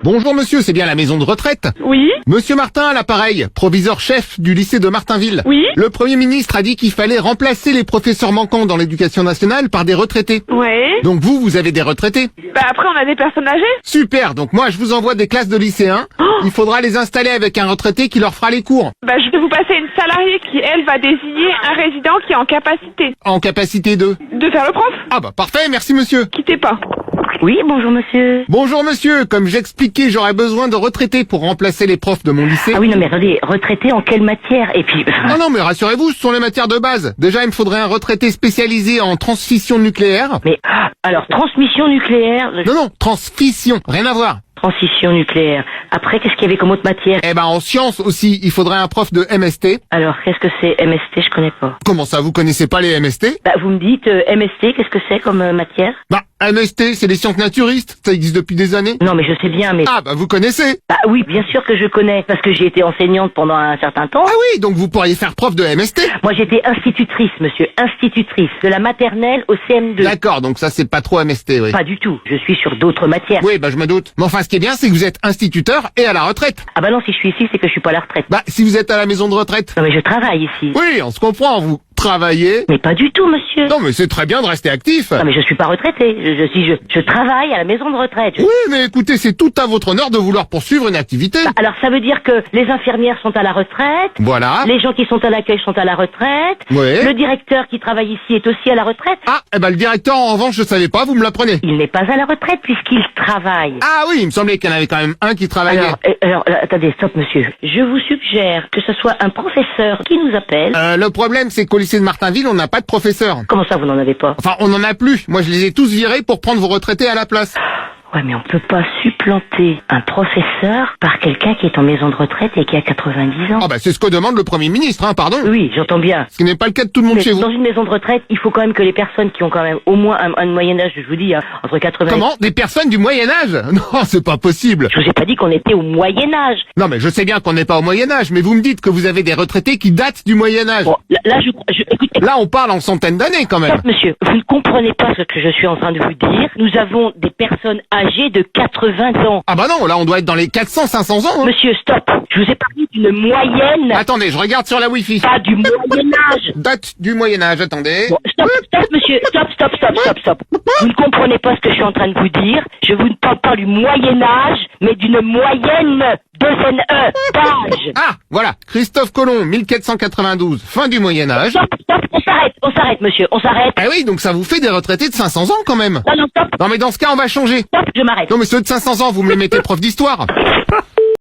Bonjour monsieur, c'est bien la maison de retraite? Oui. Monsieur Martin à l'appareil, proviseur chef du lycée de Martinville. Oui. Le Premier ministre a dit qu'il fallait remplacer les professeurs manquants dans l'éducation nationale par des retraités. Ouais. Donc vous avez des retraités? Bah après on a des personnes âgées. Super, donc moi je vous envoie des classes de lycéens. Il faudra les installer avec un retraité qui leur fera les cours. Bah je vais vous passer une salariée qui elle va désigner un résident qui est en capacité En capacité de... de faire le prof. Ah bah parfait, merci monsieur. Quittez pas. Oui, bonjour monsieur. Bonjour monsieur, comme j'expliquais, j'aurais besoin de retraités pour remplacer les profs de mon lycée. Ah oui, non mais attendez, retraité en quelle matière? Et puis... Ah non mais rassurez-vous, ce sont les matières de base. Déjà il me faudrait un retraité spécialisé en transfission nucléaire. Mais, alors, transmission nucléaire... Non, transfission, rien à voir. Transition nucléaire. Après, qu'est-ce qu'il y avait comme autre matière? Eh ben en sciences aussi, il faudrait un prof de MST. Alors, qu'est-ce que c'est MST? Je connais pas. Comment ça, vous connaissez pas les MST? Bah, vous me dites MST, qu'est-ce que c'est comme matière? Bah, MST, c'est les sciences naturistes, ça existe depuis des années. Non, mais je sais bien, mais... Ah bah vous connaissez. Bah oui, bien sûr que je connais, parce que j'ai été enseignante pendant un certain temps. Ah oui, donc vous pourriez faire prof de MST. Moi, j'étais institutrice, monsieur, institutrice, de la maternelle au CM2. D'accord, donc ça c'est pas trop MST, oui. Pas du tout, je suis sur d'autres matières. Oui, bah je me doute. Mais enfin, ce qui est bien, c'est que vous êtes instituteur et à la retraite. Ah bah non, si je suis ici, c'est que je suis pas à la retraite. Bah, si vous êtes à la maison de retraite. Non mais je travaille ici. Oui, on se comprend, vous travaillez. Mais pas du tout, monsieur. Non, mais c'est très bien de rester actif. Non mais je suis pas retraité. Je travaille à la maison de retraite. Oui, mais écoutez, c'est tout à votre honneur de vouloir poursuivre une activité. Bah, alors ça veut dire que les infirmières sont à la retraite. Voilà. Les gens qui sont à l'accueil sont à la retraite. Ouais. Le directeur qui travaille ici est aussi à la retraite. Ah, eh ben le directeur, en revanche, je savais pas, vous me l'apprenez. Il n'est pas à la retraite puisqu'il travaille. Ah oui, il me semblait qu'il y en avait quand même un qui travaillait. Alors, attendez, stop, monsieur. Je vous suggère que ce soit un professeur qui nous appelle. Le problème, c'est qu'au lycée de Martinville, on n'a pas de professeur. Comment ça, vous n'en avez pas? Enfin, on n'en a plus. Moi, je les ai tous virés pour prendre vos retraités à la place. Ouais, mais on peut pas supplanter un professeur par quelqu'un qui est en maison de retraite et qui a 90 ans. Ah bah c'est ce que demande le Premier ministre, hein, pardon. Oui, j'entends bien. Ce qui n'est pas le cas de tout le monde Mais chez vous. dans une maison de retraite, il faut quand même que les personnes qui ont quand même au moins un moyen âge, je vous dis, entre 80 Comment? Des personnes du Moyen-Âge? Non, c'est pas possible. Je vous ai pas dit qu'on était au Moyen Âge. Non, mais je sais bien qu'on n'est pas au Moyen-Âge, mais vous me dites que vous avez des retraités qui datent du Moyen-Âge. Bon, là, écoutez. Là, on parle en centaines d'années, quand même. Stop, monsieur, vous ne comprenez pas ce que je suis en train de vous dire. Nous avons des personnes âgées de 80 ans. Ah bah non, là, on doit être dans les 400-500 ans, hein. Monsieur, stop. Je vous ai parlé d'une moyenne. Attendez, je regarde sur la Wi-Fi. Pas du Moyen Âge. Date du Moyen-Âge, attendez. Bon, stop, monsieur. Stop. Vous ne comprenez pas ce que je suis en train de vous dire. Je vous ne parle pas du Moyen Âge, mais d'une moyenne d'âge. Ah, voilà. Christophe Colomb, 1492, fin du Moyen-Âge. Stop, on s'arrête, monsieur, on s'arrête. Ah oui, donc ça vous fait des retraités de 500 ans, quand même. Non, stop, Non, mais dans ce cas, on va changer. je m'arrête. Non, mais ceux de 500 ans, vous me les mettez prof d'histoire.